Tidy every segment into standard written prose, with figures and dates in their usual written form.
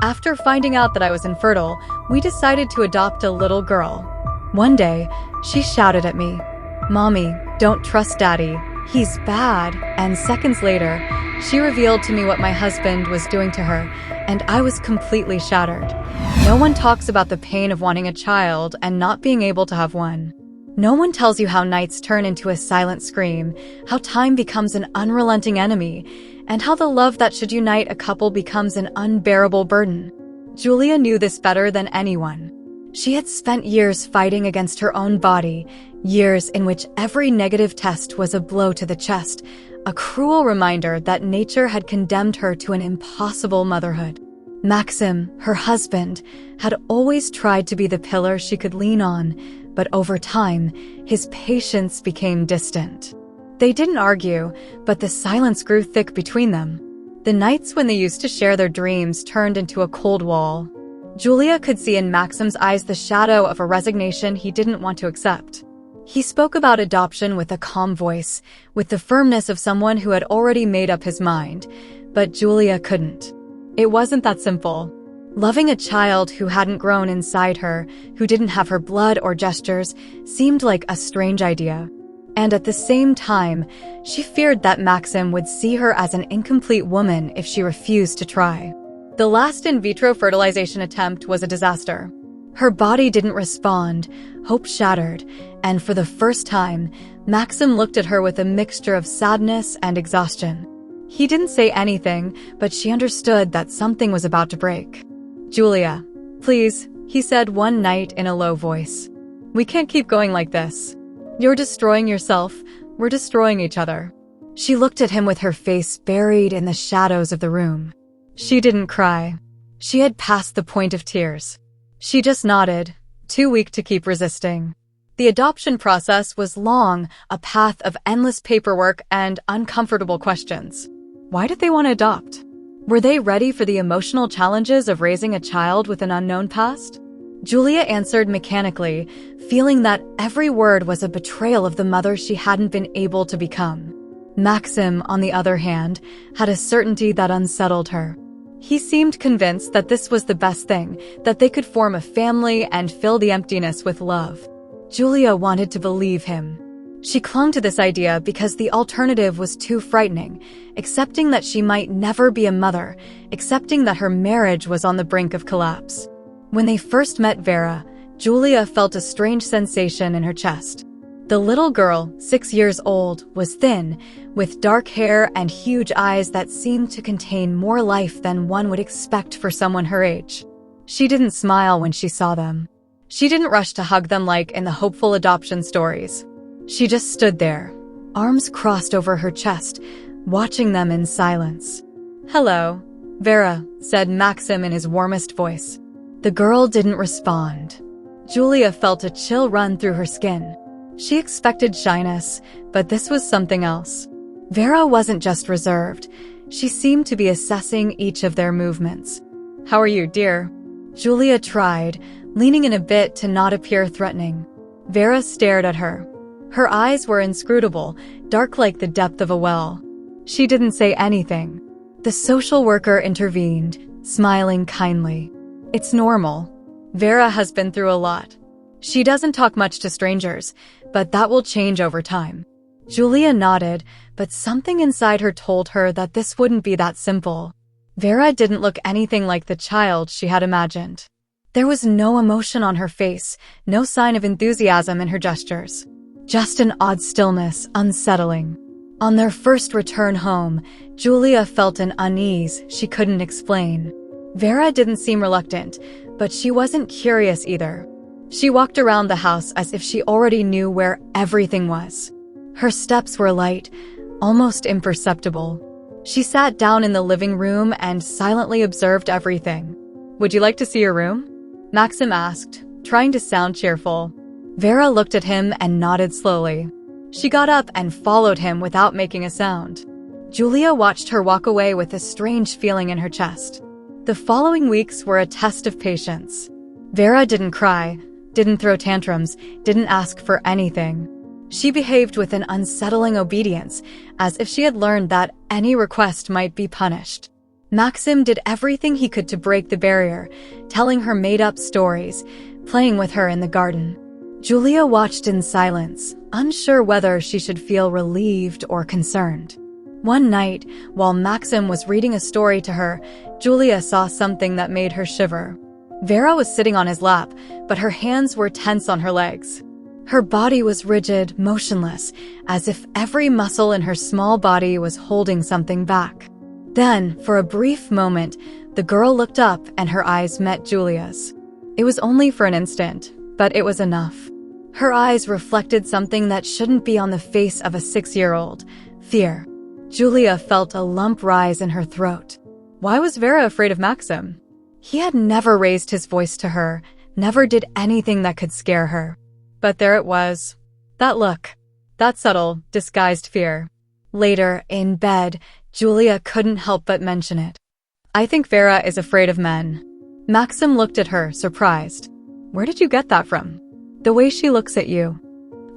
After finding out that I was infertile, we decided to adopt a little girl. One day, she shouted at me, "Mommy, don't trust Daddy. He's bad." And seconds later, she revealed to me what my husband was doing to her, and I was completely shattered. No one talks about the pain of wanting a child and not being able to have one. No one tells you how nights turn into a silent scream, how time becomes an unrelenting enemy, and how the love that should unite a couple becomes an unbearable burden. Julia knew this better than anyone. She had spent years fighting against her own body, years in which every negative test was a blow to the chest, a cruel reminder that nature had condemned her to an impossible motherhood. Maxim, her husband, had always tried to be the pillar she could lean on, but over time, his patience became distant. They didn't argue, but the silence grew thick between them. The nights when they used to share their dreams turned into a cold wall. Julia could see in Maxim's eyes the shadow of a resignation he didn't want to accept. He spoke about adoption with a calm voice, with the firmness of someone who had already made up his mind, but Julia couldn't. It wasn't that simple. Loving a child who hadn't grown inside her, who didn't have her blood or gestures, seemed like a strange idea. And at the same time, she feared that Maxim would see her as an incomplete woman if she refused to try. The last in vitro fertilization attempt was a disaster. Her body didn't respond, hope shattered, and for the first time, Maxim looked at her with a mixture of sadness and exhaustion. He didn't say anything, but she understood that something was about to break. "Julia, please," he said one night in a low voice. "We can't keep going like this. You're destroying yourself, we're destroying each other." She looked at him with her face buried in the shadows of the room. She didn't cry. She had passed the point of tears. She just nodded, too weak to keep resisting. The adoption process was long, a path of endless paperwork and uncomfortable questions. Why did they want to adopt? Were they ready for the emotional challenges of raising a child with an unknown past? Julia answered mechanically, feeling that every word was a betrayal of the mother she hadn't been able to become. Maxim, on the other hand, had a certainty that unsettled her. He seemed convinced that this was the best thing, that they could form a family and fill the emptiness with love. Julia wanted to believe him. She clung to this idea because the alternative was too frightening, accepting that she might never be a mother, accepting that her marriage was on the brink of collapse. When they first met Vera, Julia felt a strange sensation in her chest. The little girl, 6 years old, was thin, with dark hair and huge eyes that seemed to contain more life than one would expect for someone her age. She didn't smile when she saw them. She didn't rush to hug them like in the hopeful adoption stories. She just stood there, arms crossed over her chest, watching them in silence. "Hello, Vera," said Maxim in his warmest voice. The girl didn't respond. Julia felt a chill run through her skin. She expected shyness, but this was something else. Vera wasn't just reserved. She seemed to be assessing each of their movements. "How are you, dear?" Julia tried, leaning in a bit to not appear threatening. Vera stared at her. Her eyes were inscrutable, dark like the depth of a well. She didn't say anything. The social worker intervened, smiling kindly. "It's normal. Vera has been through a lot. She doesn't talk much to strangers, but that will change over time." Julia nodded, but something inside her told her that this wouldn't be that simple. Vera didn't look anything like the child she had imagined. There was no emotion on her face, no sign of enthusiasm in her gestures. Just an odd stillness, unsettling. On their first return home, Julia felt an unease she couldn't explain. Vera didn't seem reluctant, but she wasn't curious either. She walked around the house as if she already knew where everything was. Her steps were light, almost imperceptible. She sat down in the living room and silently observed everything. "Would you like to see your room?" Maxim asked, trying to sound cheerful. Vera looked at him and nodded slowly. She got up and followed him without making a sound. Julia watched her walk away with a strange feeling in her chest. The following weeks were a test of patience. Vera didn't cry, didn't throw tantrums, didn't ask for anything. She behaved with an unsettling obedience, as if she had learned that any request might be punished. Maxim did everything he could to break the barrier, telling her made-up stories, playing with her in the garden. Julia watched in silence, unsure whether she should feel relieved or concerned. One night, while Maxim was reading a story to her, Julia saw something that made her shiver. Vera was sitting on his lap, but her hands were tense on her legs. Her body was rigid, motionless, as if every muscle in her small body was holding something back. Then, for a brief moment, the girl looked up and her eyes met Julia's. It was only for an instant, but it was enough. Her eyes reflected something that shouldn't be on the face of a 6-year-old: fear. Julia felt a lump rise in her throat. Why was Vera afraid of Maxim? He had never raised his voice to her, never did anything that could scare her. But there it was. That look. That subtle, disguised fear. Later, in bed, Julia couldn't help but mention it. I think Vera is afraid of men. Maxim looked at her, surprised. Where did you get that from? The way she looks at you.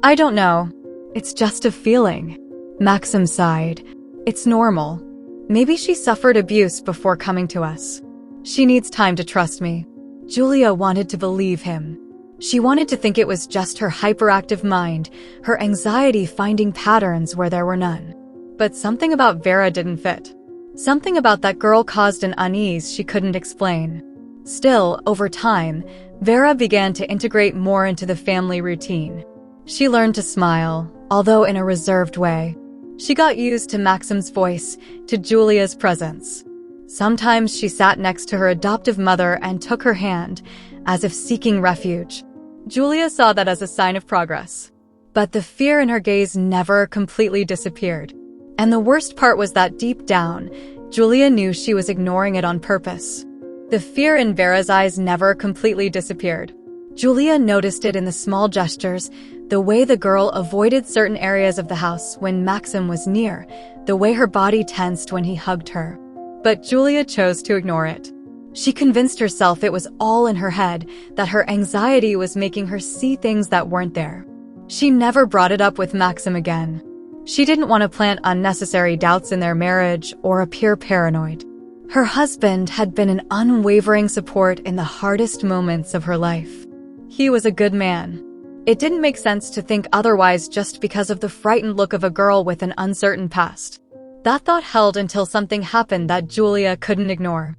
I don't know. It's just a feeling. Maxim sighed. It's normal. Maybe she suffered abuse before coming to us. She needs time to trust me. Julia wanted to believe him. She wanted to think it was just her hyperactive mind, her anxiety finding patterns where there were none. But something about Vera didn't fit. Something about that girl caused an unease she couldn't explain. Still, over time, Vera began to integrate more into the family routine. She learned to smile, although in a reserved way. She got used to Maxim's voice, to Julia's presence. Sometimes she sat next to her adoptive mother and took her hand, as if seeking refuge. Julia saw that as a sign of progress. But the fear in her gaze never completely disappeared. And the worst part was that deep down, Julia knew she was ignoring it on purpose. The fear in Vera's eyes never completely disappeared. Julia noticed it in the small gestures, the way the girl avoided certain areas of the house when Maxim was near, the way her body tensed when he hugged her. But Julia chose to ignore it. She convinced herself it was all in her head, that her anxiety was making her see things that weren't there. She never brought it up with Maxim again. She didn't want to plant unnecessary doubts in their marriage or appear paranoid. Her husband had been an unwavering support in the hardest moments of her life. He was a good man. It didn't make sense to think otherwise just because of the frightened look of a girl with an uncertain past. That thought held until something happened that Julia couldn't ignore.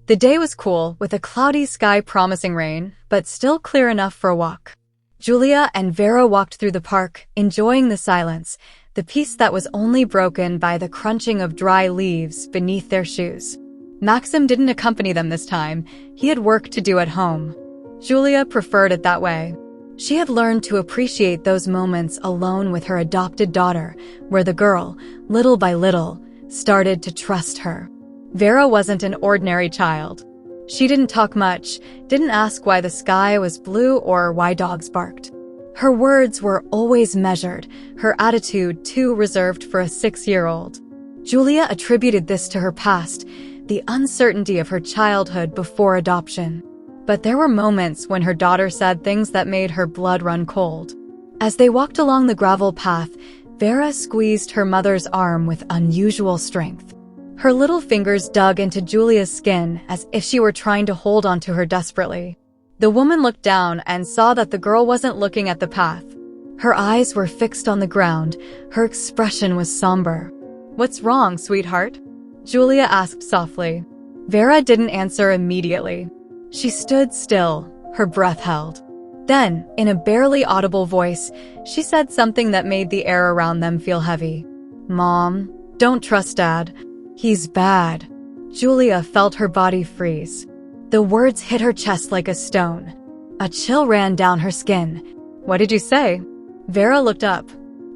The day was cool, with a cloudy sky promising rain, but still clear enough for a walk. Julia and Vera walked through the park, enjoying the silence, the peace that was only broken by the crunching of dry leaves beneath their shoes. Maxim didn't accompany them this time. He had work to do at home. Julia preferred it that way. She had learned to appreciate those moments alone with her adopted daughter, where the girl, little by little, started to trust her. Vera wasn't an ordinary child. She didn't talk much, didn't ask why the sky was blue or why dogs barked. Her words were always measured, her attitude too reserved for a 6-year-old. Julia attributed this to her past, the uncertainty of her childhood before adoption. But there were moments when her daughter said things that made her blood run cold. As they walked along the gravel path, Vera squeezed her mother's arm with unusual strength. Her little fingers dug into Julia's skin as if she were trying to hold onto her desperately. The woman looked down and saw that the girl wasn't looking at the path. Her eyes were fixed on the ground, her expression was somber. "What's wrong, sweetheart?" Julia asked softly. Vera didn't answer immediately. She stood still, her breath held. Then, in a barely audible voice, she said something that made the air around them feel heavy. "Mom, don't trust Dad. He's bad." Julia felt her body freeze. The words hit her chest like a stone. A chill ran down her skin. "What did you say?" Vera looked up.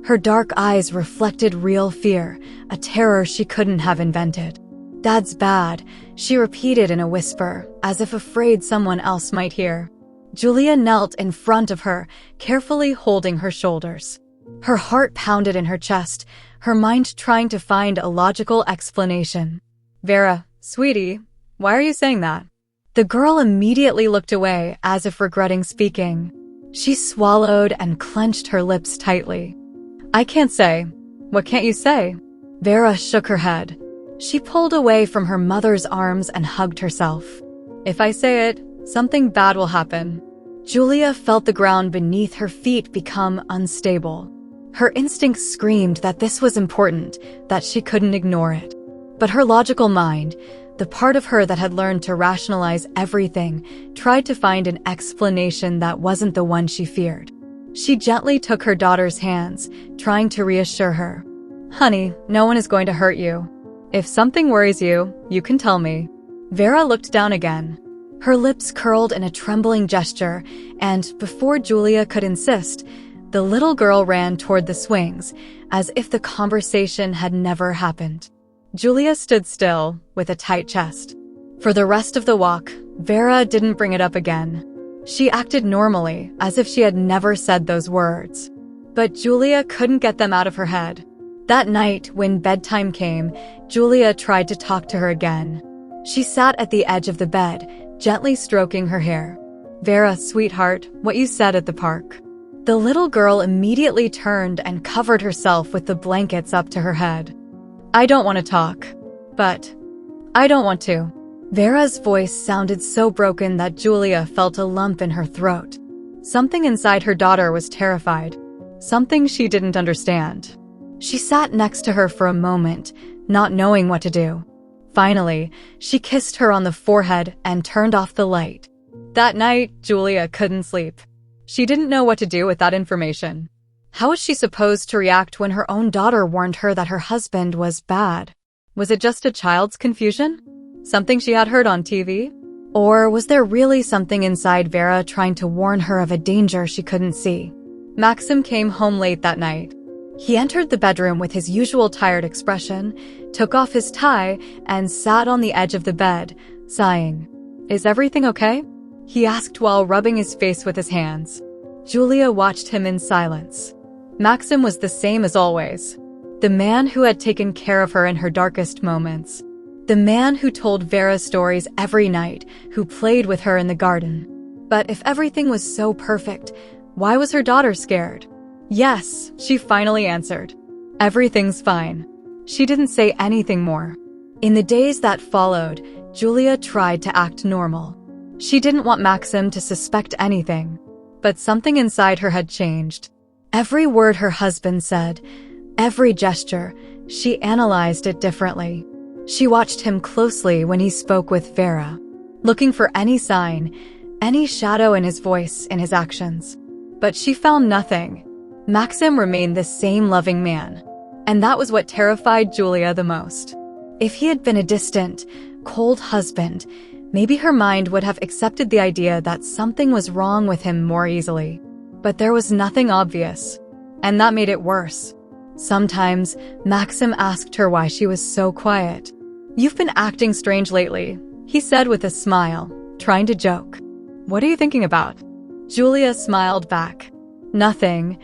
Her dark eyes reflected real fear, a terror she couldn't have invented. "Dad's bad," she repeated in a whisper, as if afraid someone else might hear. Julia knelt in front of her, carefully holding her shoulders. Her heart pounded in her chest, her mind trying to find a logical explanation. "Vera, sweetie, why are you saying that?" The girl immediately looked away, as if regretting speaking. She swallowed and clenched her lips tightly. "I can't say." "What can't you say?" Vera shook her head. She pulled away from her mother's arms and hugged herself. If I say it, something bad will happen. Julia felt the ground beneath her feet become unstable. Her instincts screamed that this was important, that she couldn't ignore it. But her logical mind, the part of her that had learned to rationalize everything, tried to find an explanation that wasn't the one she feared. She gently took her daughter's hands, trying to reassure her. Honey, no one is going to hurt you. If something worries you, you can tell me. Vera looked down again. Her lips curled in a trembling gesture, and before Julia could insist, the little girl ran toward the swings, as if the conversation had never happened. Julia stood still, with a tight chest. For the rest of the walk, Vera didn't bring it up again. She acted normally, as if she had never said those words. But Julia couldn't get them out of her head. That night, when bedtime came, Julia tried to talk to her again. She sat at the edge of the bed, gently stroking her hair. Vera, sweetheart, what you said at the park. The little girl immediately turned and covered herself with the blankets up to her head. I don't want to talk. But I don't want to. Vera's voice sounded so broken that Julia felt a lump in her throat. Something inside her daughter was terrified. Something she didn't understand. She sat next to her for a moment, not knowing what to do. Finally, she kissed her on the forehead and turned off the light. That night, Julia couldn't sleep. She didn't know what to do with that information. How was she supposed to react when her own daughter warned her that her husband was bad? Was it just a child's confusion? Something she had heard on TV? Or was there really something inside Vera trying to warn her of a danger she couldn't see? Maxim came home late that night. He entered the bedroom with his usual tired expression, took off his tie, and sat on the edge of the bed, sighing. Is everything okay? He asked while rubbing his face with his hands. Julia watched him in silence. Maxim was the same as always. The man who had taken care of her in her darkest moments. The man who told Vera stories every night, who played with her in the garden. But if everything was so perfect, why was her daughter scared? Yes, she finally answered. Everything's fine. She didn't say anything more. In the days that followed, Julia tried to act normal. She didn't want Maxim to suspect anything. But something inside her had changed. Every word her husband said, every gesture, she analyzed it differently. She watched him closely when he spoke with Vera, looking for any sign, any shadow in his voice, in his actions. But she found nothing. Maxim remained the same loving man. And that was what terrified Julia the most. If he had been a distant, cold husband, maybe her mind would have accepted the idea that something was wrong with him more easily. But there was nothing obvious. And that made it worse. Sometimes, Maxim asked her why she was so quiet. You've been acting strange lately, he said with a smile, trying to joke. What are you thinking about? Julia smiled back. Nothing.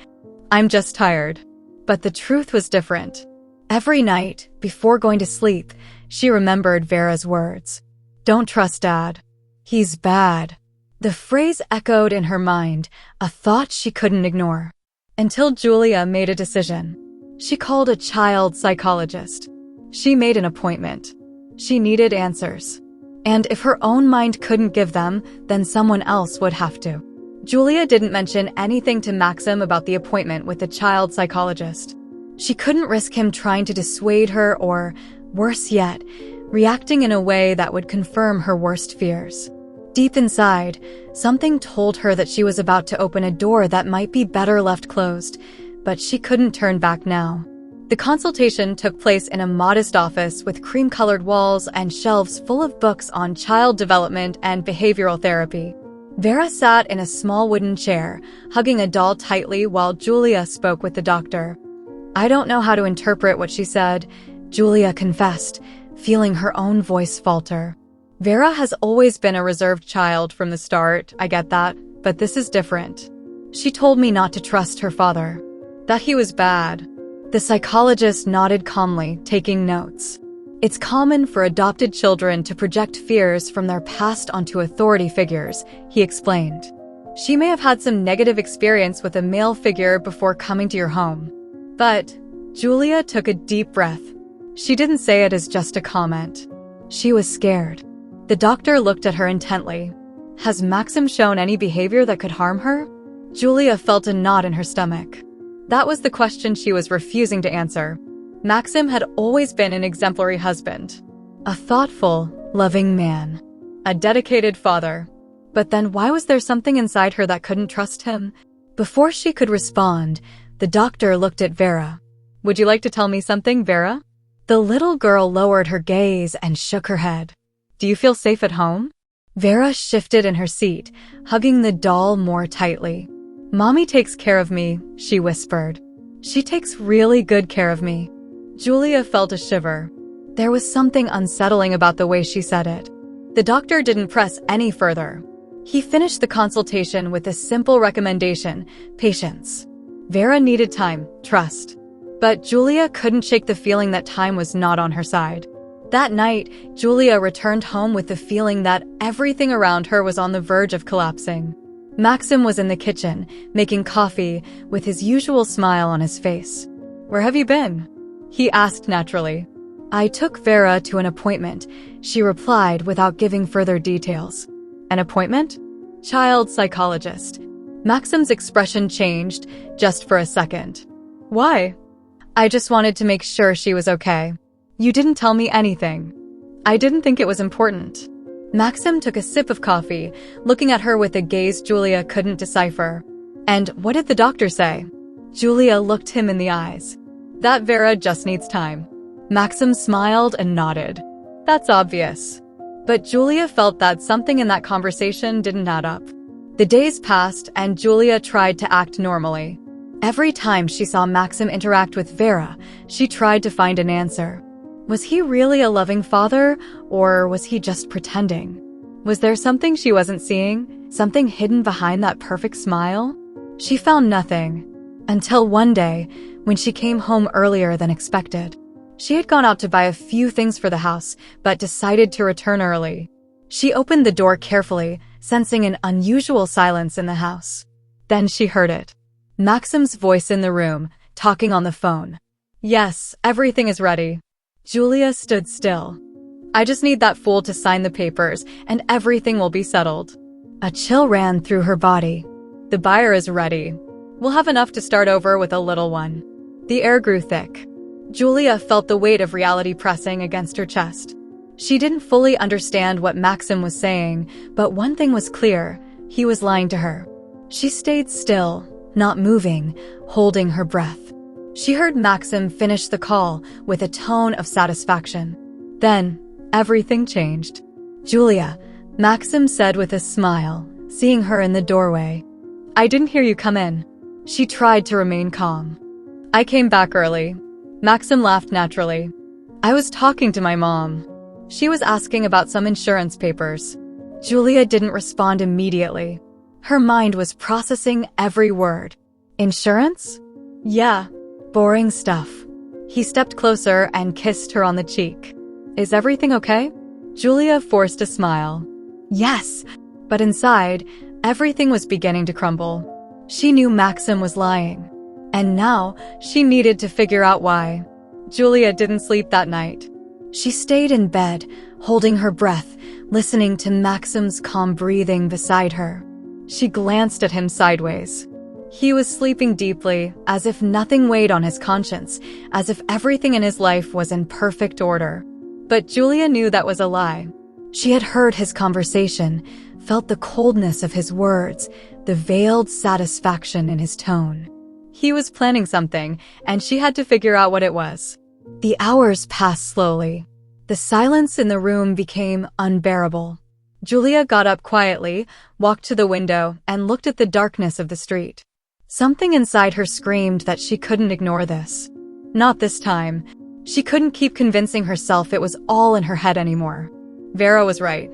I'm just tired. But the truth was different. Every night, before going to sleep, she remembered Vera's words. Don't trust Dad. He's bad. The phrase echoed in her mind, a thought she couldn't ignore. Until Julia made a decision. She called a child psychologist. She made an appointment. She needed answers. And if her own mind couldn't give them, then someone else would have to. Julia didn't mention anything to Maxim about the appointment with the child psychologist. She couldn't risk him trying to dissuade her or, worse yet, reacting in a way that would confirm her worst fears. Deep inside, something told her that she was about to open a door that might be better left closed, but she couldn't turn back now. The consultation took place in a modest office with cream-colored walls and shelves full of books on child development and behavioral therapy. Vera sat in a small wooden chair, hugging a doll tightly while Julia spoke with the doctor. I don't know how to interpret what she said, Julia confessed, feeling her own voice falter. Vera has always been a reserved child from the start, I get that, but this is different. She told me not to trust her father, that he was bad. The psychologist nodded calmly, taking notes. It's common for adopted children to project fears from their past onto authority figures, he explained. She may have had some negative experience with a male figure before coming to your home. But Julia took a deep breath. She didn't say it as just a comment. She was scared. The doctor looked at her intently. Has Maxim shown any behavior that could harm her? Julia felt a knot in her stomach. That was the question she was refusing to answer. Maxim had always been an exemplary husband, a thoughtful, loving man, a dedicated father. But then why was there something inside her that couldn't trust him? Before she could respond, the doctor looked at Vera. Would you like to tell me something, Vera? The little girl lowered her gaze and shook her head. Do you feel safe at home? Vera shifted in her seat, hugging the doll more tightly. Mommy takes care of me, she whispered. She takes really good care of me. Julia felt a shiver. There was something unsettling about the way she said it. The doctor didn't press any further. He finished the consultation with a simple recommendation: patience. Vera needed time, trust. But Julia couldn't shake the feeling that time was not on her side. That night, Julia returned home with the feeling that everything around her was on the verge of collapsing. Maxim was in the kitchen, making coffee, with his usual smile on his face. Where have you been? He asked naturally. I took Vera to an appointment, she replied without giving further details. An appointment? Child psychologist. Maxim's expression changed, just for a second. Why? I just wanted to make sure she was okay. You didn't tell me anything. I didn't think it was important. Maxim took a sip of coffee, looking at her with a gaze Julia couldn't decipher. And what did the doctor say? Julia looked him in the eyes. That Vera just needs time. Maxim smiled and nodded. That's obvious. But Julia felt that something in that conversation didn't add up. The days passed and Julia tried to act normally. Every time she saw Maxim interact with Vera, she tried to find an answer. Was he really a loving father, or was he just pretending? Was there something she wasn't seeing? Something hidden behind that perfect smile? She found nothing. Until one day, when she came home earlier than expected. She had gone out to buy a few things for the house, but decided to return early. She opened the door carefully, sensing an unusual silence in the house. Then she heard it. Maxim's voice in the room, talking on the phone. Yes, everything is ready. Julia stood still. I just need that fool to sign the papers, and everything will be settled. A chill ran through her body. The buyer is ready. We'll have enough to start over with a little one. The air grew thick. Julia felt the weight of reality pressing against her chest. She didn't fully understand what Maxim was saying, but one thing was clear: he was lying to her. She stayed still, not moving, holding her breath. She heard Maxim finish the call with a tone of satisfaction. Then, everything changed. Julia, Maxim said with a smile, seeing her in the doorway. I didn't hear you come in. She tried to remain calm. I came back early. Maxim laughed naturally. I was talking to my mom. She was asking about some insurance papers. Julia didn't respond immediately. Her mind was processing every word. Insurance? Yeah. Boring stuff. He stepped closer and kissed her on the cheek. Is everything okay? Julia forced a smile. Yes, but inside, everything was beginning to crumble. She knew Maxim was lying. And now, she needed to figure out why. Julia didn't sleep that night. She stayed in bed, holding her breath, listening to Maxim's calm breathing beside her. She glanced at him sideways. He was sleeping deeply, as if nothing weighed on his conscience, as if everything in his life was in perfect order. But Julia knew that was a lie. She had heard his conversation, felt the coldness of his words, the veiled satisfaction in his tone. He was planning something, and she had to figure out what it was. The hours passed slowly. The silence in the room became unbearable. Julia got up quietly, walked to the window, and looked at the darkness of the street. Something inside her screamed that she couldn't ignore this. Not this time. She couldn't keep convincing herself it was all in her head anymore. Vera was right.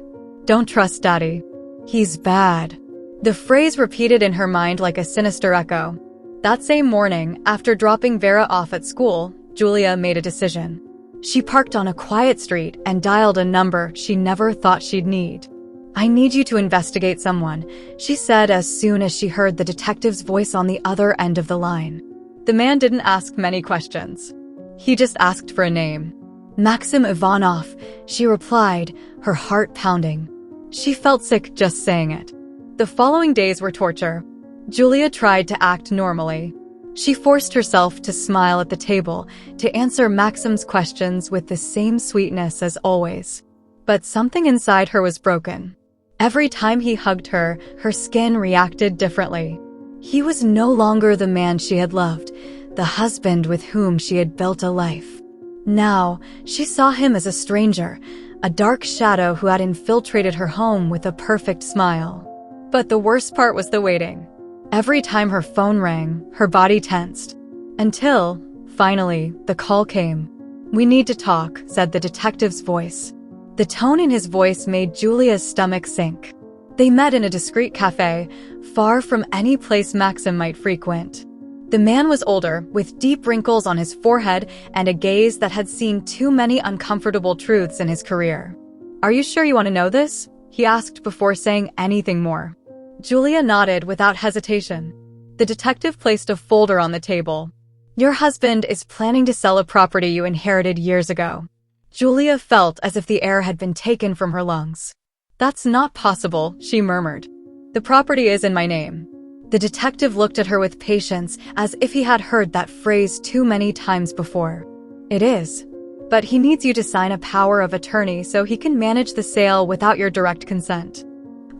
Don't trust Daddy. He's bad. The phrase repeated in her mind like a sinister echo. That same morning, after dropping Vera off at school, Julia made a decision. She parked on a quiet street and dialed a number she never thought she'd need. I need you to investigate someone, she said as soon as she heard the detective's voice on the other end of the line. The man didn't ask many questions. He just asked for a name. Maxim Ivanov, she replied, her heart pounding. She felt sick just saying it. The following days were torture. Julia tried to act normally. She forced herself to smile at the table, to answer Maxim's questions with the same sweetness as always. But something inside her was broken. Every time he hugged her, her skin reacted differently. He was no longer the man she had loved, the husband with whom she had built a life. Now, she saw him as a stranger, a dark shadow who had infiltrated her home with a perfect smile. But the worst part was the waiting. Every time her phone rang, her body tensed. Until, finally, the call came. "We need to talk," said the detective's voice. The tone in his voice made Julia's stomach sink. They met in a discreet cafe, far from any place Maxim might frequent. The man was older, with deep wrinkles on his forehead and a gaze that had seen too many uncomfortable truths in his career. "Are you sure you want to know this?" he asked before saying anything more. Julia nodded without hesitation. The detective placed a folder on the table. "Your husband is planning to sell a property you inherited years ago." Julia felt as if the air had been taken from her lungs. "That's not possible," she murmured. "The property is in my name." The detective looked at her with patience, as if he had heard that phrase too many times before. "It is. But he needs you to sign a power of attorney so he can manage the sale without your direct consent.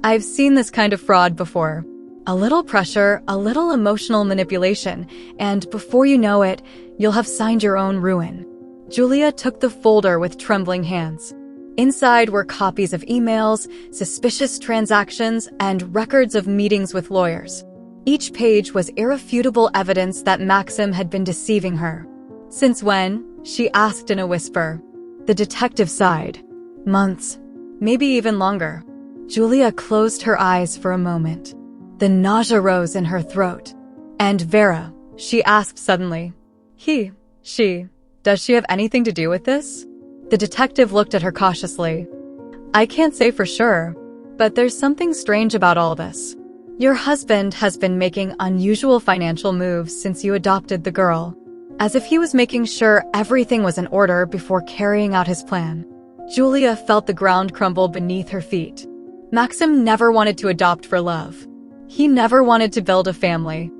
I've seen this kind of fraud before. A little pressure, a little emotional manipulation, and before you know it, you'll have signed your own ruin." Julia took the folder with trembling hands. Inside were copies of emails, suspicious transactions, and records of meetings with lawyers. Each page was irrefutable evidence that Maxim had been deceiving her. "Since when?" she asked in a whisper. The detective sighed. "Months. Maybe even longer." Julia closed her eyes for a moment. The nausea rose in her throat. "And Vera?" she asked suddenly. She. Does she have anything to do with this?" The detective looked at her cautiously. "I can't say for sure, but there's something strange about all this. Your husband has been making unusual financial moves since you adopted the girl, as if he was making sure everything was in order before carrying out his plan." Julia felt the ground crumble beneath her feet. Maxim never wanted to adopt for love. He never wanted to build a family.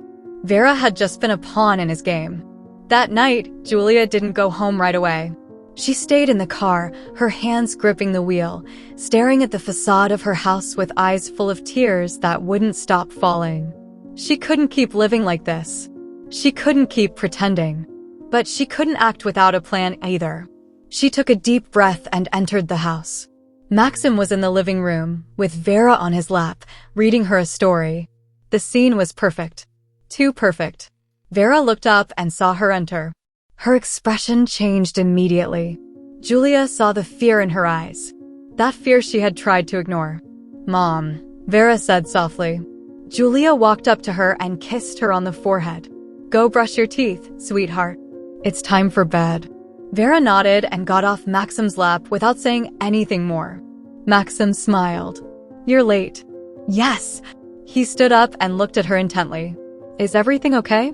Vera had just been a pawn in his game. That night, Julia didn't go home right away. She stayed in the car, her hands gripping the wheel, staring at the facade of her house with eyes full of tears that wouldn't stop falling. She couldn't keep living like this. She couldn't keep pretending. But she couldn't act without a plan either. She took a deep breath and entered the house. Maxim was in the living room, with Vera on his lap, reading her a story. The scene was perfect. Too perfect. Vera looked up and saw her enter. Her expression changed immediately. Julia saw the fear in her eyes. That fear she had tried to ignore. "Mom," Vera said softly. Julia walked up to her and kissed her on the forehead. "Go brush your teeth, sweetheart. It's time for bed." Vera nodded and got off Maxim's lap without saying anything more. Maxim smiled. "You're late." "Yes." He stood up and looked at her intently. "Is everything okay?"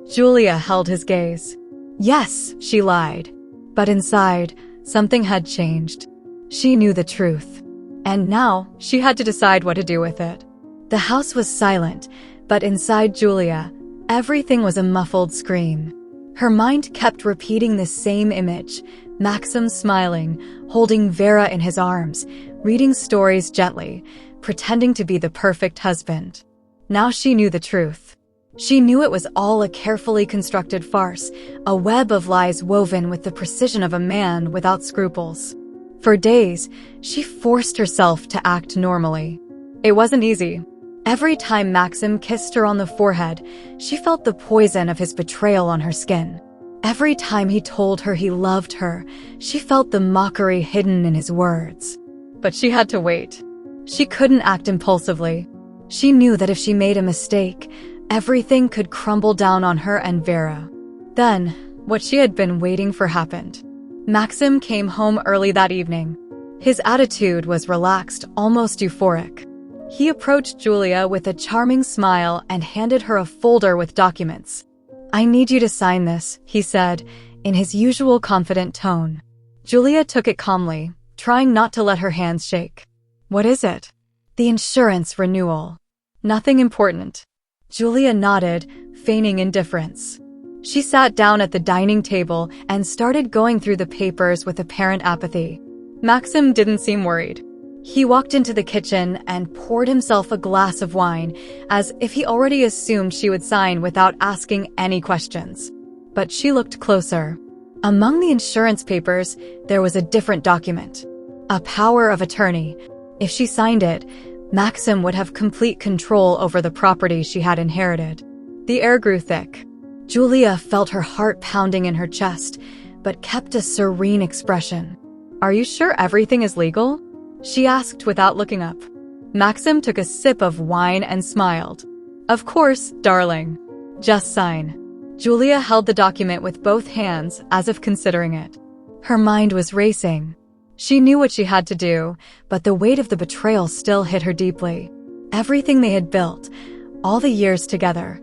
Julia held his gaze. "Yes," she lied. But inside, something had changed. She knew the truth. And now, she had to decide what to do with it. The house was silent, but inside Julia, everything was a muffled scream. Her mind kept repeating the same image, Maxim smiling, holding Vera in his arms, reading stories gently, pretending to be the perfect husband. Now she knew the truth. She knew it was all a carefully constructed farce, a web of lies woven with the precision of a man without scruples. For days, she forced herself to act normally. It wasn't easy. Every time Maxim kissed her on the forehead, she felt the poison of his betrayal on her skin. Every time he told her he loved her, she felt the mockery hidden in his words. But she had to wait. She couldn't act impulsively. She knew that if she made a mistake, everything could crumble down on her and Vera. Then, what she had been waiting for happened. Maxim came home early that evening. His attitude was relaxed, almost euphoric. He approached Julia with a charming smile and handed her a folder with documents. "I need you to sign this," he said, in his usual confident tone. Julia took it calmly, trying not to let her hands shake. What is it? The insurance renewal. Nothing important. Julia nodded, feigning indifference. She sat down at the dining table and started going through the papers with apparent apathy. Maxim didn't seem worried. He walked into the kitchen and poured himself a glass of wine, as if he already assumed she would sign without asking any questions. But she looked closer. Among the insurance papers, there was a different document. A power of attorney. If she signed it, Maxim would have complete control over the property she had inherited. The air grew thick. Julia felt her heart pounding in her chest, but kept a serene expression. Are you sure everything is legal? She asked without looking up. Maxim took a sip of wine and smiled. Of course, darling. Just sign. Julia held the document with both hands as if considering it. Her mind was racing. She knew what she had to do, but the weight of the betrayal still hit her deeply. Everything they had built, all the years together,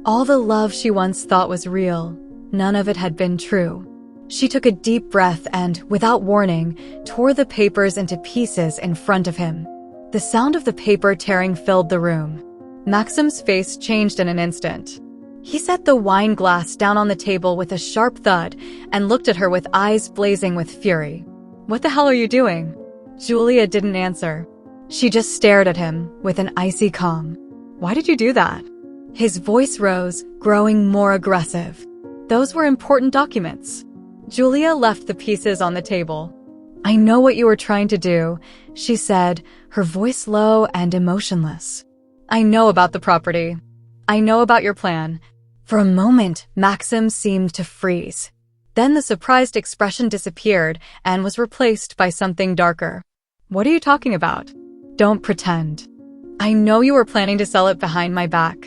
all the love she once thought was real, none of it had been true. She took a deep breath and, without warning, tore the papers into pieces in front of him. The sound of the paper tearing filled the room. Maxim's face changed in an instant. He set the wine glass down on the table with a sharp thud and looked at her with eyes blazing with fury. What the hell are you doing? Julia didn't answer. She just stared at him with an icy calm. Why did you do that? His voice rose, growing more aggressive. Those were important documents. Julia left the pieces on the table. I know what you were trying to do, she said, her voice low and emotionless. I know about the property. I know about your plan. For a moment, Maxim seemed to freeze. Then the surprised expression disappeared and was replaced by something darker. What are you talking about? Don't pretend. I know you were planning to sell it behind my back.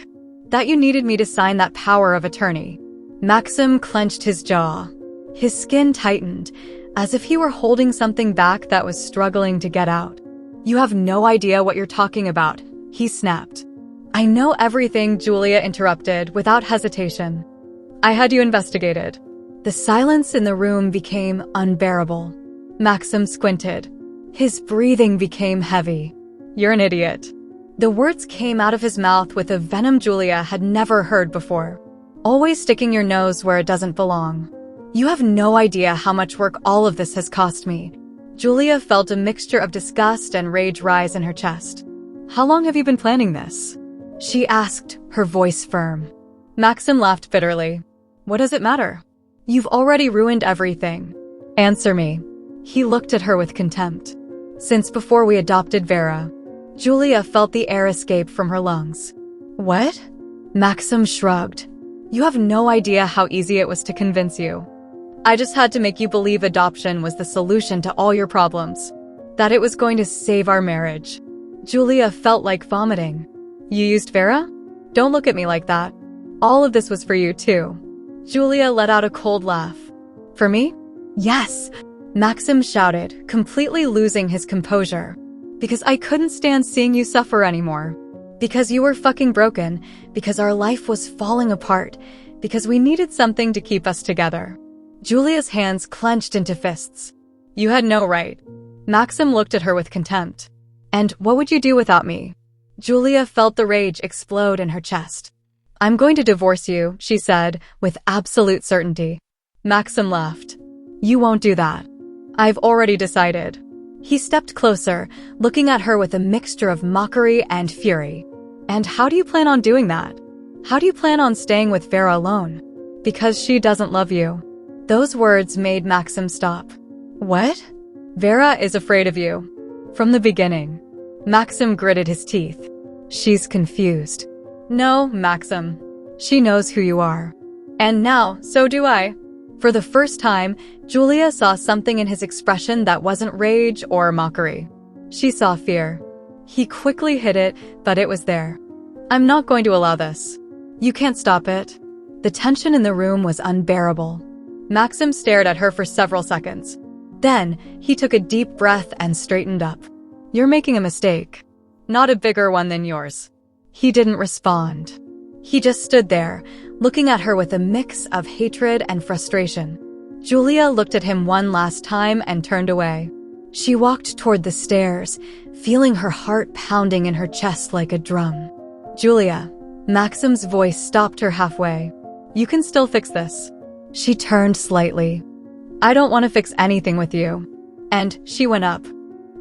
That you needed me to sign that power of attorney. Maxim clenched his jaw. His skin tightened, as if he were holding something back that was struggling to get out. You have no idea what you're talking about, he snapped. I know everything, Julia interrupted without hesitation. I had you investigated. The silence in the room became unbearable. Maxim squinted. His breathing became heavy. You're an idiot. The words came out of his mouth with a venom Julia had never heard before. Always sticking your nose where it doesn't belong. You have no idea how much work all of this has cost me. Julia felt a mixture of disgust and rage rise in her chest. How long have you been planning this? She asked, her voice firm. Maxim laughed bitterly. What does it matter? You've already ruined everything. Answer me. He looked at her with contempt. Since before we adopted Vera. Julia felt the air escape from her lungs. What? Maxim shrugged. You have no idea how easy it was to convince you. I just had to make you believe adoption was the solution to all your problems. That it was going to save our marriage. Julia felt like vomiting. You used Vera? Don't look at me like that. All of this was for you too. Julia let out a cold laugh. For me? Yes, Maxim shouted, completely losing his composure. Because I couldn't stand seeing you suffer anymore. Because you were fucking broken. Because our life was falling apart. Because we needed something to keep us together. Julia's hands clenched into fists. You had no right. Maxim looked at her with contempt. And what would you do without me? Julia felt the rage explode in her chest. I'm going to divorce you, she said, with absolute certainty. Maxim laughed. You won't do that. I've already decided. He stepped closer, looking at her with a mixture of mockery and fury. And how do you plan on doing that? How do you plan on staying with Vera alone? Because she doesn't love you. Those words made Maxim stop. What? Vera is afraid of you. From the beginning. Maxim gritted his teeth. She's confused. No, Maxim. She knows who you are. And now, so do I. For the first time, Julia saw something in his expression that wasn't rage or mockery. She saw fear. He quickly hid it, but it was there. I'm not going to allow this. You can't stop it. The tension in the room was unbearable. Maxim stared at her for several seconds. Then, he took a deep breath and straightened up. You're making a mistake. Not a bigger one than yours. He didn't respond. He just stood there, looking at her with a mix of hatred and frustration. Julia looked at him one last time and turned away. She walked toward the stairs, feeling her heart pounding in her chest like a drum. "Julia," Maxim's voice stopped her halfway. "You can still fix this." She turned slightly. "I don't want to fix anything with you." And she went up.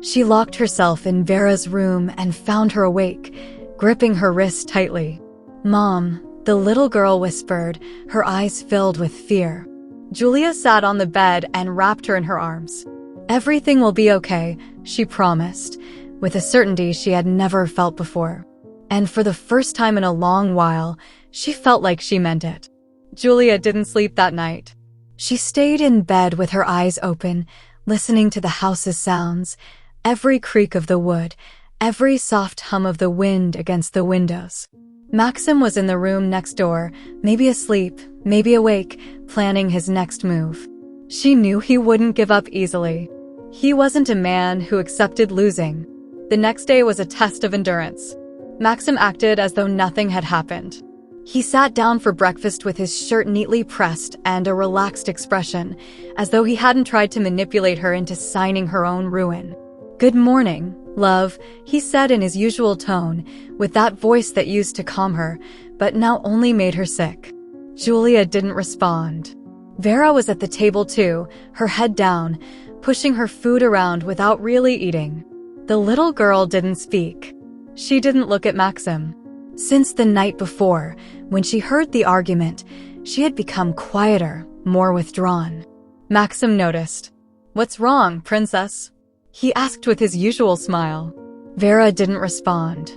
She locked herself in Vera's room and found her awake, gripping her wrist tightly. "Mom," the little girl whispered, her eyes filled with fear. Julia sat on the bed and wrapped her in her arms. "Everything will be okay," she promised, with a certainty she had never felt before. And for the first time in a long while, she felt like she meant it. Julia didn't sleep that night. She stayed in bed with her eyes open, listening to the house's sounds, every creak of the wood, every soft hum of the wind against the windows. Maxim was in the room next door, maybe asleep, maybe awake, planning his next move. She knew he wouldn't give up easily. He wasn't a man who accepted losing. The next day was a test of endurance. Maxim acted as though nothing had happened. He sat down for breakfast with his shirt neatly pressed and a relaxed expression, as though he hadn't tried to manipulate her into signing her own ruin. "Good morning, love," he said in his usual tone, with that voice that used to calm her, but now only made her sick. Julia didn't respond. Vera was at the table too, her head down, pushing her food around without really eating. The little girl didn't speak. She didn't look at Maxim. Since the night before, when she heard the argument, she had become quieter, more withdrawn. Maxim noticed. "What's wrong, princess?" he asked with his usual smile. Vera didn't respond.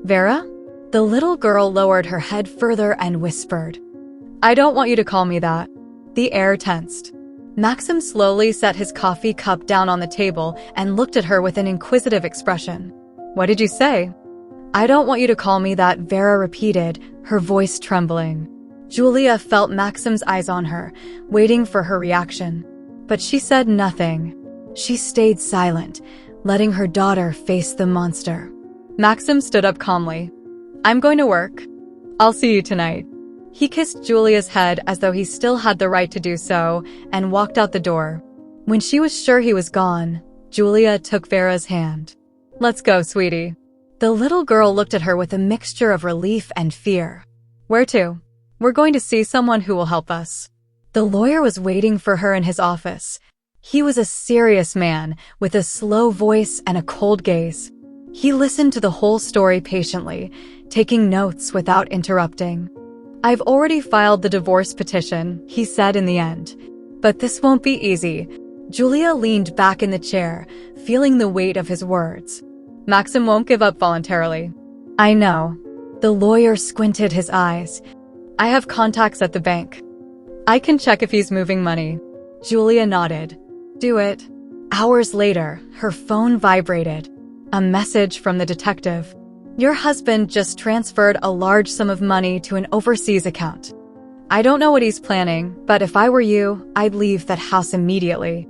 "Vera?" The little girl lowered her head further and whispered. "I don't want you to call me that." The air tensed. Maxim slowly set his coffee cup down on the table and looked at her with an inquisitive expression. "What did you say?" "I don't want you to call me that," Vera repeated, her voice trembling. Julia felt Maxim's eyes on her, waiting for her reaction. But she said nothing. She stayed silent, letting her daughter face the monster. Maxim stood up calmly. "I'm going to work. I'll see you tonight." He kissed Julia's head as though he still had the right to do so, and walked out the door. When she was sure he was gone, Julia took Vera's hand. "Let's go, sweetie." The little girl looked at her with a mixture of relief and fear. "Where to?" "We're going to see someone who will help us." The lawyer was waiting for her in his office. He was a serious man, with a slow voice and a cold gaze. He listened to the whole story patiently, taking notes without interrupting. "I've already filed the divorce petition," he said in the end. "But this won't be easy." Julia leaned back in the chair, feeling the weight of his words. "Maxim won't give up voluntarily." "I know." The lawyer squinted his eyes. "I have contacts at the bank. I can check if he's moving money." Julia nodded. "Do it." Hours later, her phone vibrated. A message from the detective. "Your husband just transferred a large sum of money to an overseas account. I don't know what he's planning, but if I were you, I'd leave that house immediately."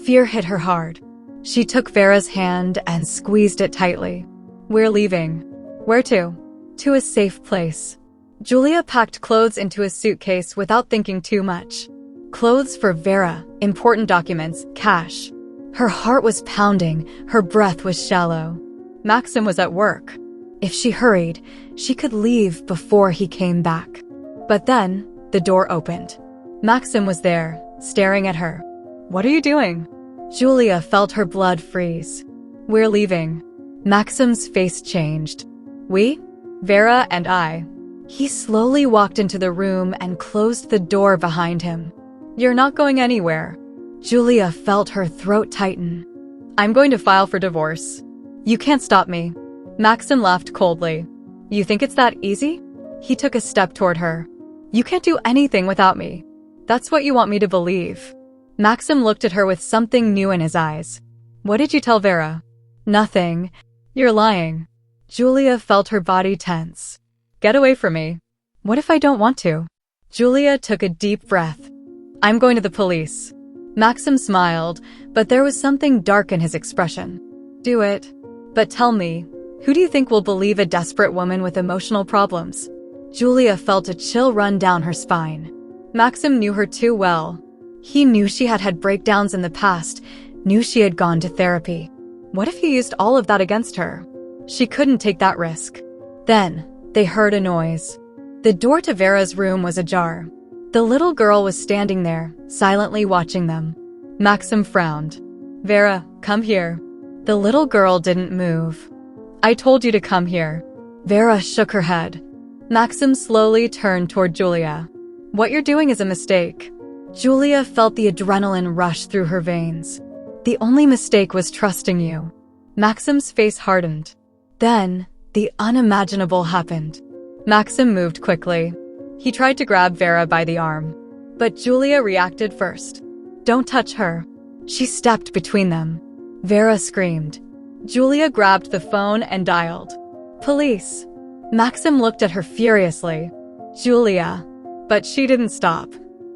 Fear hit her hard. She took Vera's hand and squeezed it tightly. "We're leaving." "Where to?" "To a safe place." Julia packed clothes into a suitcase without thinking too much. Clothes for Vera, important documents, cash. Her heart was pounding, her breath was shallow. Maxim was at work. If she hurried, she could leave before he came back. But then, the door opened. Maxim was there, staring at her. "What are you doing?" Julia felt her blood freeze. "We're leaving." Maxim's face changed. "We?" "Vera and I." He slowly walked into the room and closed the door behind him. "You're not going anywhere." Julia felt her throat tighten. "I'm going to file for divorce. You can't stop me." Maxim laughed coldly. "You think it's that easy?" He took a step toward her. "You can't do anything without me. That's what you want me to believe." Maxim looked at her with something new in his eyes. "What did you tell Vera?" "Nothing." "You're lying." Julia felt her body tense. "Get away from me." "What if I don't want to?" Julia took a deep breath. "I'm going to the police." Maxim smiled, but there was something dark in his expression. "Do it. But tell me, who do you think will believe a desperate woman with emotional problems?" Julia felt a chill run down her spine. Maxim knew her too well. He knew she had had breakdowns in the past, knew she had gone to therapy. What if he used all of that against her? She couldn't take that risk. Then, they heard a noise. The door to Vera's room was ajar. The little girl was standing there, silently watching them. Maxim frowned. "Vera, come here." The little girl didn't move. "I told you to come here." Vera shook her head. Maxim slowly turned toward Julia. "What you're doing is a mistake." Julia felt the adrenaline rush through her veins. "The only mistake was trusting you." Maxim's face hardened. Then, the unimaginable happened. Maxim moved quickly. He tried to grab Vera by the arm. But Julia reacted first. "Don't touch her." She stepped between them. Vera screamed. Julia grabbed the phone and dialed. "Police." Maxim looked at her furiously. "Julia." But she didn't stop.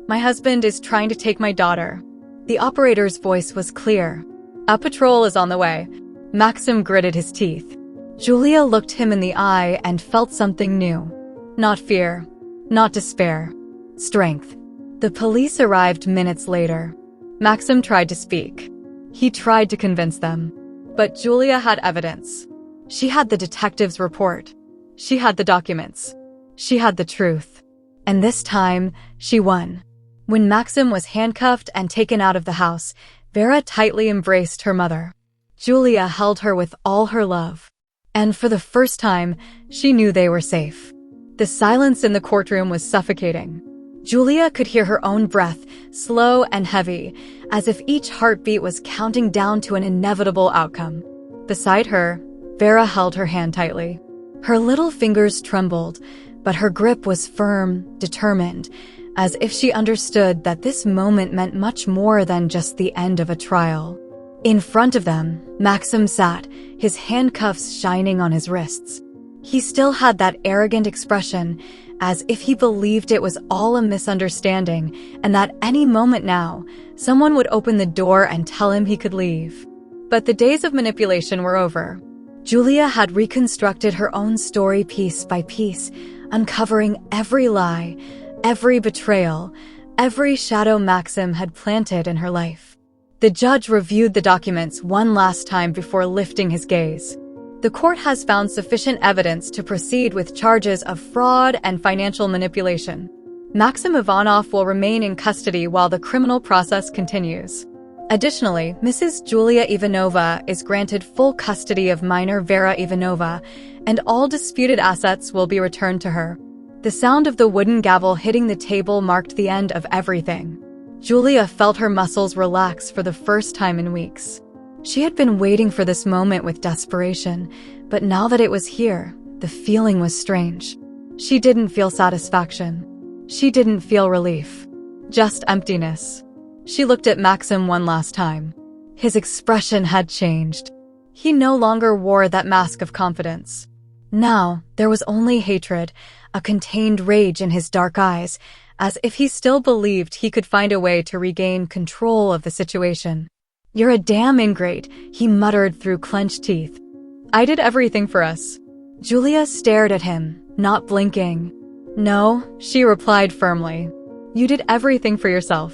"My husband is trying to take my daughter." The operator's voice was clear. "A patrol is on the way." Maxim gritted his teeth. Julia looked him in the eye and felt something new. Not fear. Not despair. Strength. The police arrived minutes later. Maxim tried to speak. He tried to convince them. But Julia had evidence. She had the detective's report. She had the documents. She had the truth. And this time, she won. When Maxim was handcuffed and taken out of the house, Vera tightly embraced her mother. Julia held her with all her love. And for the first time, she knew they were safe. The silence in the courtroom was suffocating. Julia could hear her own breath, slow and heavy, as if each heartbeat was counting down to an inevitable outcome. Beside her, Vera held her hand tightly. Her little fingers trembled, but her grip was firm, determined, as if she understood that this moment meant much more than just the end of a trial. In front of them, Maxim sat, his handcuffs shining on his wrists. He still had that arrogant expression, as if he believed it was all a misunderstanding and that any moment now, someone would open the door and tell him he could leave. But the days of manipulation were over. Julia had reconstructed her own story piece by piece, uncovering every lie, every betrayal, every shadow Maxim had planted in her life. The judge reviewed the documents one last time before lifting his gaze. The court has found sufficient evidence to proceed with charges of fraud and financial manipulation. Maxim Ivanov will remain in custody while the criminal process continues. Additionally, Mrs. Julia Ivanova is granted full custody of minor Vera Ivanova, and all disputed assets will be returned to her. The sound of the wooden gavel hitting the table marked the end of everything. Julia felt her muscles relax for the first time in weeks. She had been waiting for this moment with desperation, but now that it was here, the feeling was strange. She didn't feel satisfaction. She didn't feel relief. Just emptiness. She looked at Maxim one last time. His expression had changed. He no longer wore that mask of confidence. Now, there was only hatred, a contained rage in his dark eyes, as if he still believed he could find a way to regain control of the situation. "You're a damn ingrate," he muttered through clenched teeth. "I did everything for us." Julia stared at him, not blinking. "No," she replied firmly. "You did everything for yourself."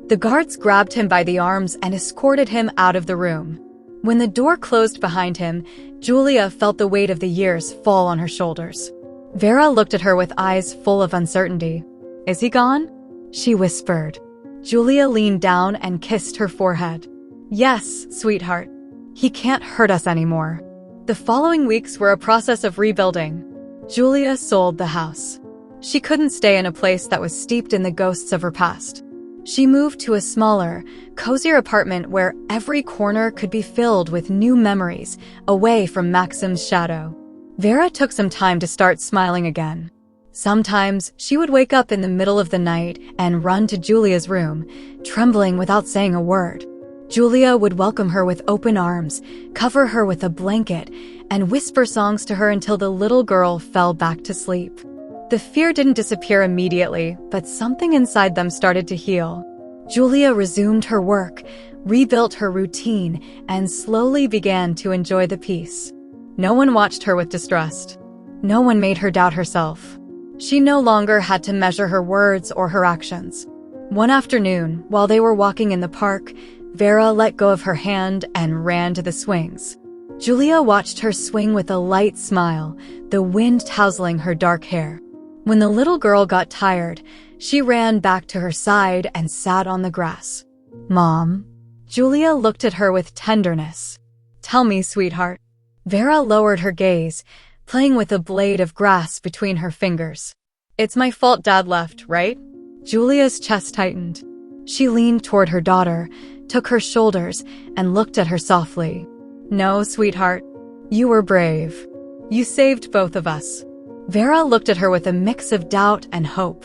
The guards grabbed him by the arms and escorted him out of the room. When the door closed behind him, Julia felt the weight of the years fall on her shoulders. Vera looked at her with eyes full of uncertainty. "Is he gone?" she whispered. Julia leaned down and kissed her forehead. "Yes, sweetheart. He can't hurt us anymore." The following weeks were a process of rebuilding. Julia sold the house. She couldn't stay in a place that was steeped in the ghosts of her past. She moved to a smaller, cozier apartment where every corner could be filled with new memories, away from Maxim's shadow. Vera took some time to start smiling again. Sometimes, she would wake up in the middle of the night and run to Julia's room, trembling without saying a word. Julia would welcome her with open arms, cover her with a blanket, and whisper songs to her until the little girl fell back to sleep. The fear didn't disappear immediately, but something inside them started to heal. Julia resumed her work, rebuilt her routine, and slowly began to enjoy the peace. No one watched her with distrust. No one made her doubt herself. She no longer had to measure her words or her actions. One afternoon, while they were walking in the park, Vera let go of her hand and ran to the swings. Julia watched her swing with a light smile, the wind tousling her dark hair. When the little girl got tired, she ran back to her side and sat on the grass. "Mom?" Julia looked at her with tenderness. "Tell me, sweetheart." Vera lowered her gaze, playing with a blade of grass between her fingers. "It's my fault Dad left, right?" Julia's chest tightened. She leaned toward her daughter, took her shoulders, and looked at her softly. "No, sweetheart. You were brave. You saved both of us." Vera looked at her with a mix of doubt and hope.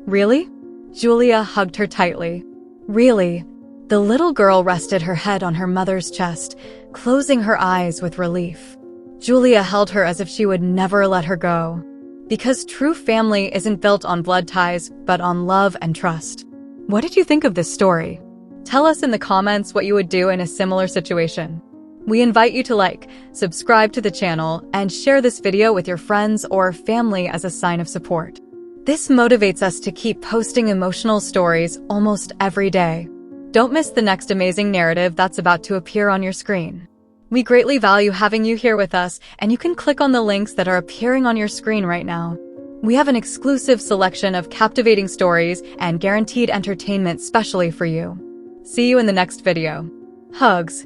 "Really?" Julia hugged her tightly. "Really?" The little girl rested her head on her mother's chest, closing her eyes with relief. Julia held her as if she would never let her go. Because true family isn't built on blood ties, but on love and trust. What did you think of this story? Tell us in the comments what you would do in a similar situation. We invite you to like, subscribe to the channel, and share this video with your friends or family as a sign of support. This motivates us to keep posting emotional stories almost every day. Don't miss the next amazing narrative that's about to appear on your screen. We greatly value having you here with us, and you can click on the links that are appearing on your screen right now. We have an exclusive selection of captivating stories and guaranteed entertainment specially for you. See you in the next video. Hugs.